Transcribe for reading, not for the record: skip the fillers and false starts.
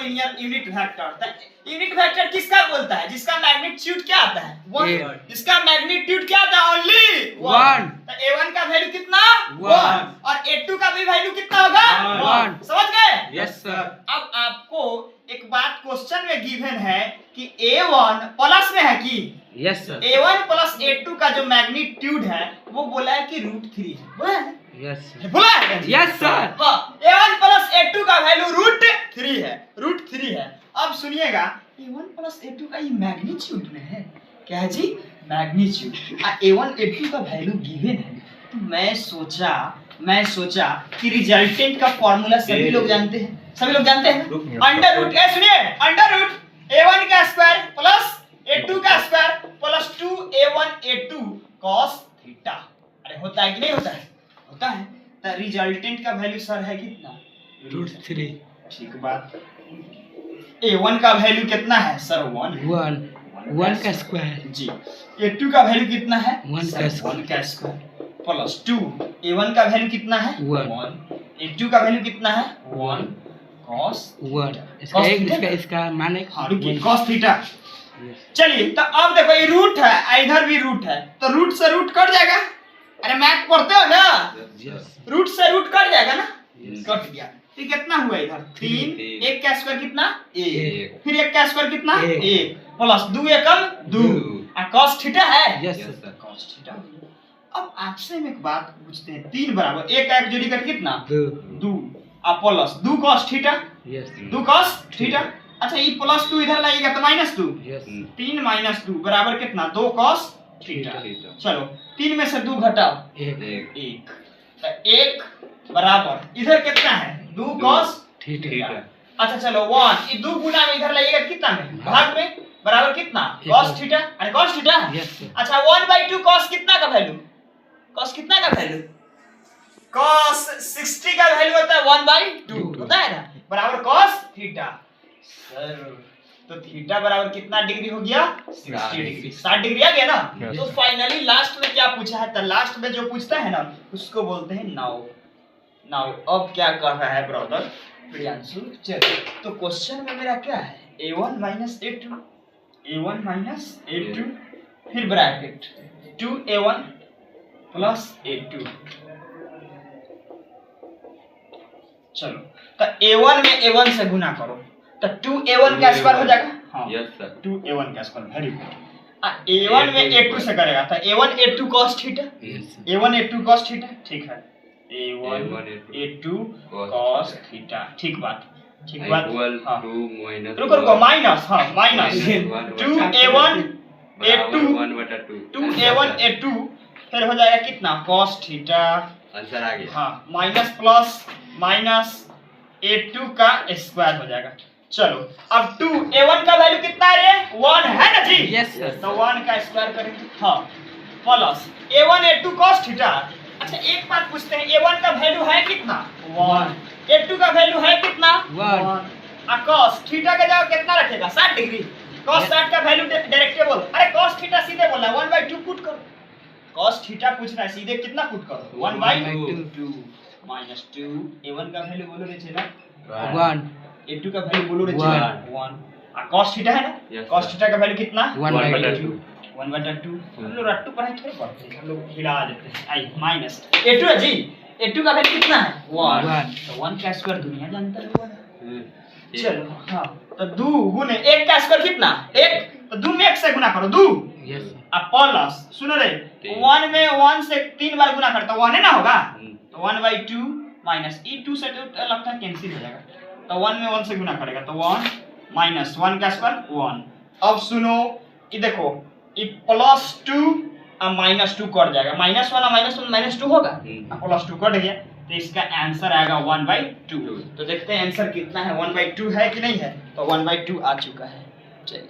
Collinear unit vector. Unit vector किसका बोलता है? जिसका मैग्नीट्यूड क्या आता है? 1। जिसका मैग्नीट्यूड क्या आता है? ओनली 1। तो a1 का वैल्यू कितना? 1। और a2 का भी वैल्यू कितना होगा? 1। समझ गए? Yes sir. अब आपको एक बात क्वेश्चन में गिवन है कि a1 प्लस में है कि yes sir. a1 plus a2 का जो मैग्नीट्यूड है वो बोला है कि √3 है। बोला है? यस बोला है? Yes sir. हाँ, a1 प्लस a2 का वैल्यू √3 है। √3 है। अब सुनिएगा, a1 प्लस a2 का ये मैग्नीट्यूड में है। क्या है जी? मैग्नीट्यूड। a1 a2 का वैल्यू गिवन है। तो मैं सोचा कि रिजल्टेंट का फॉर्मूला सभी लोग जानते हैं। सभी लोग जानते हैं अंडर रूट। सुनिए, अंडर रूट a1 का स्क्वायर प्लस a2 का square plus 2a1 a2 cos theta. अरे होता है कि नहीं होता है? होता है। तो रिजल्टेंट का वैल्यू सर है कितना? √3। ठीक बात। a1 का वैल्यू कितना है सर? 1 का स्क्वायर जी। a2 का वैल्यू कितना है? 1 का स्क्वायर। 1 का स्क्वायर प्लस 2। a1 का वैल्यू कितना है? 1। a2 का वैल्यू कितना है? 1 cos 1। इसका मान है। हाँ रुकिए, cos थीटा। चलिए, तो अब देखो ये रूट है, इधर भी रूट है, तो रूट से रूट कट जाएगा। अरे मैथ पढ़ते हो ना? रूट से रूट कट जाएगा ना? कट गया। तो कितना हुआ इधर? 3। 1 का स्क्वायर कितना? 1। फिर 1 का स्क्वायर कितना? 1 प्लस 2 एकम 2। और cos थीटा है? Yes sir. cos theta. अब आपसे हम एक बात पूछते हैं, 3 बराबर 1 का 1 जोड़ी कर कितना? 2 और plus 2 cos theta. Yes 2 cos theta. अच्छा, ये प्लस 2 इधर लाइएगा तो -2। यस 3 - 2 बराबर कितना? 2 cos थीटा। चलो 3 में से 2 घटाओ 1। तो 1 बराबर इधर कितना है? 2 cos थीटा। अच्छा चलो 1, ये 2 गुना में इधर लाइएगा कितना में? भाग में बराबर कितना? cos theta. अरे cos थीटा। अच्छा 1/2 cos कितना का वैल्यू? cos कितना का वैल्यू? cos 60 का वैल्यू होता है 1/2 होता है ना, बराबर cos थीटा। सर तो थीटा बराबर कितना डिग्री हो गया? 60 डिग्री। 60 डिग्री आ गया ना? तो फाइनली लास्ट में क्या पूछा है? तो लास्ट में जो पूछता है ना उसको बोलते हैं नाउ। अब क्या कर रहा है ब्रदर प्रियांशु? चलिए, तो क्वेश्चन में मेरा क्या है? a1 - a2 फिर ब्रैकेट 2a1 प्लस a2। चलो, तो a1 में a1 से गुना करो तो 2a1 का स्क्वायर हो जाएगा। हाँ यस सर। 2a1 का स्क्वायर वेरी गुड। a1 में a2 से करेगा तो a1 a2 cos theta. a1 a2 cos theta. ठीक है, a1 a2 cos थीटा। ठीक बात। हाँ रुको माइनस। हाँ माइनस 2a1 a2 फिर हो जाएगा कितना? cos theta. आंसर आ गया। हाँ माइनस प्लस माइनस a2 का स्क्वायर हो जाएगा। चलो अब 2a1 का वैल्यू कितना है रे? 1 है ना जी? Yes sir. तो 1 का स्क्वायर करेंगे। हाँ plus a1 a2 cos theta. अच्छा एक बात पूछते हैं, a1 का वैल्यू है कितना? 1। a2 का वैल्यू है कितना? 1। और cos थीटा का जगह कितना रखेगा? 60 डिग्री। cos 60 का वैल्यू डायरेक्टेबल। अरे cos थीटा सीधे बोला 1/2 पुट करो। cos थीटा पूछ रहा है, सीधे कितना पुट करो? 1/2 माइनस 2। a1 का वैल्यू बोलो रे चला 1। a2 का वैल्यू बोलो रे चला 1। और cos थीटा है ना? cos थीटा का वैल्यू कितना? 1/2। 1/2। हम लोग रट्टू पढ़ाई थोड़े पढ़ते हैं, हम लोग हिला देते हैं। आई माइनस a2 है जी। a2 का वैल्यू कितना है? 1। तो 1 का स्क्वायर दुनिया जानता है 1। चलो हाँ, तो 2 गुने 1 का स्क्वायर कितना? 1। तो 2 में 1 से गुना करो 2। यस। अब प्लस सुनो रे 1 में 1 से 3 बार गुना करता 1 है ना होगा? तो 1/2 माइनस ये 2 से लगता है कैंसिल हो जाएगा। तो 1 में 1 से गुना करेगा तो 1 माइनस 1 का स्क्वायर 1। अब सुनो ये देखो, ये +2 और -2 कट जाएगा। -1 और -1 -2 होगा, +2 कट गया तो इसका आंसर आएगा 1/2। तो देखते हैं आंसर कितना है, 1/2 है कि नहीं है? तो 1/2 आ चुका है। चलिए